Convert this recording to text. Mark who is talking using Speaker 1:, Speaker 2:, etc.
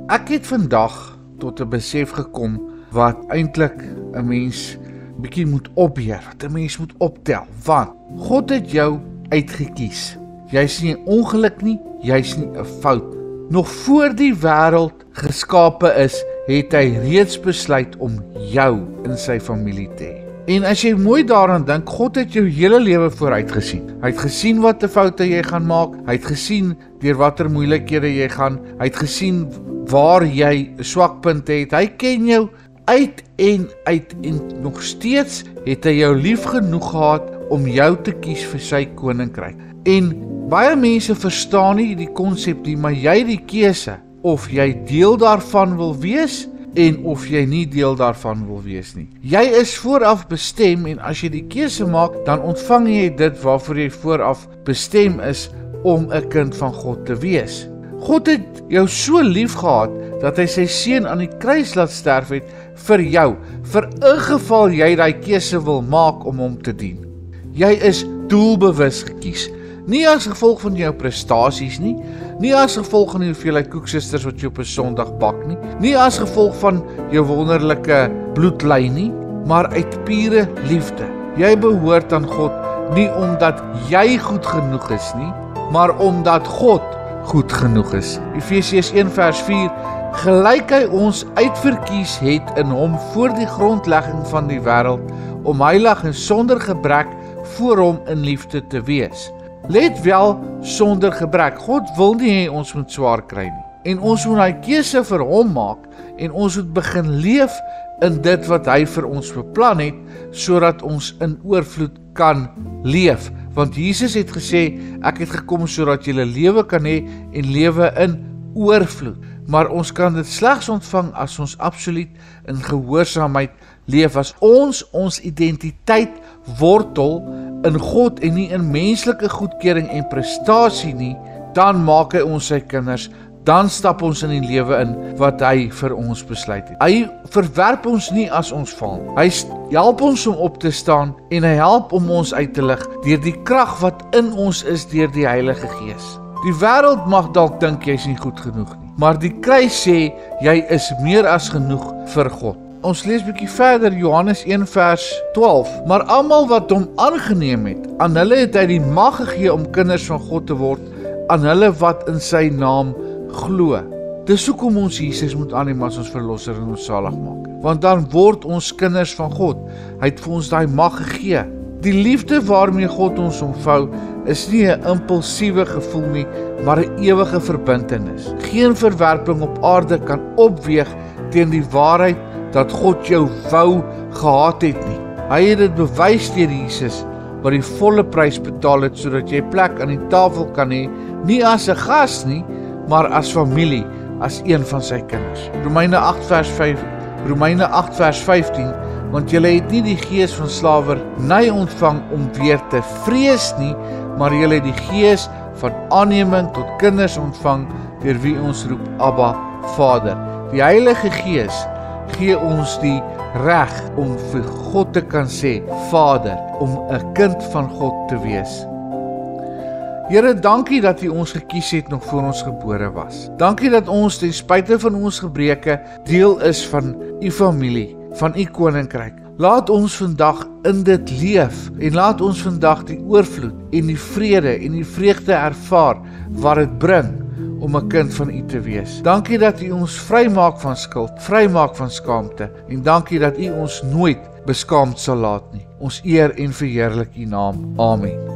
Speaker 1: Ek het vandag tot 'n besef gekom wat eintlik 'n mens bietjie moet opbeheer, wat 'n mens moet optel, want God het jou uitgekies. Jy's nie 'n ongeluk nie, jy's nie 'n fout. Nog voor die wêreld geskape is, het hy reeds besluit om jou in sy familie te hê. En as jy mooi daaraan dink, God het jou hele lewe vooruit gesien. Hy het gesien wat 'n foute jy gaan maak, hy het gesien deur watter moeilikhede jy gaan, hy het gesien waar jy 'n swakpunt het. Hy ken jou uit en nog steeds het hy jou lief genoeg gehad om jou te kies vir sy koninkryk. En baie mense verstaan nie die konsep nie, maar jy die keuse of jy deel daarvan wil wees en of jy nie deel daarvan wil wees nie. Jy is vooraf bestem en as jy die keuse maak, dan ontvang jy dit waarvoor jy vooraf bestem is om 'n kind van God te wees. God het jou so lief gehad dat hy sy seun aan die kruis laat sterf het vir jou, vir 'n geval jy daai keuse wil maak om hom te dien. Jy is doelbewus gekies. Nie as gevolg van jou prestasies nie as gevolg van die hoeveelheid koeksisters wat jy op 'n Sondag bak nie as gevolg van jou wonderlike bloedlyn nie, maar uit pure liefde. Jy behoort aan God nie omdat jy goed genoeg is nie, maar omdat God goed genoeg is. Efesiërs 1 vers 4, gelyk hy ons uitverkies het in hom voor die grondlegging van die wêreld, om heilig en sonder gebrek voor hom in liefde te wees. Let wel, sonder gebrek. God wil nie hê ons moet swaar kry nie. En ons moet daai keuse vir hom maak en ons moet begin leef in dit wat hy vir ons beplan het, sodat ons in oorvloed kan leef. Want Jesus het gesê, ek het gekom sodat julle lewe kan hê en lewe in oorvloed. Maar ons kan dit slegs ontvang as ons absoluut in gehoorsaamheid leef, as ons identiteit wortel in God en nie in menslike goedkeuring en prestasie nie, dan maak hy ons sy kinders, dan stap ons in die lewe in wat hy vir ons besluit het. Hy verwerp ons nie as ons val. Hy help ons om op te staan en hy help om ons uit te lig deur die krag wat in ons is deur die Heilige Gees. Die wêreld mag dalk dink jy's nie goed genoeg nie, maar die kruis sê jy is meer as genoeg vir God. Ons lees bietjie verder, Johannes 1 vers 12. Maar almal wat hom aangeneem het, aan hulle het hy die mag gegee om kinders van God te word, aan hulle wat in sy naam glo. Dis hoekom ons Jesus moet aanneem as ons verlosser en ons salig maak. Want dan word ons kinders van God. Hy het vir ons daai mag gegee. Die liefde waarmee God ons omvou, is nie 'n impulsiewe gevoel nie, maar 'n ewige verbintenis. Geen verwerping op aarde kan opweeg teen die waarheid dat God jou wou gehad het nie. Hy het dit bewys deur Jesus, wat die volle prys betaal het, sodat jy plek aan die tafel kan hê, nie as 'n gas nie, maar as familie, as een van sy kinders. Romeine 8 vers 15, want julle het nie die gees van slawerny ontvang om weer te vrees nie, maar julle het die gees van aanneming tot kinders ontvang, deur wie ons roep Abba, Vader. Die Heilige Gees gee ons die reg om vir God te kan sê, Vader, om 'n kind van God te wees. Here, dankie dat U ons gekies het nog voor ons gebore was. Dankie dat ons ten spyte van ons gebreke deel is van U familie, van U koninkryk. Laat ons vandag in dit leef en laat ons vandag die oorvloed en die vrede en die vreugde ervaar wat dit bring om 'n kind van U te wees. Dankie dat U ons vrymaak van skuld, vrymaak van skaamte en dankie dat U ons nooit beskaamd sal laat nie. Ons eer en verheerlik U naam. Amen.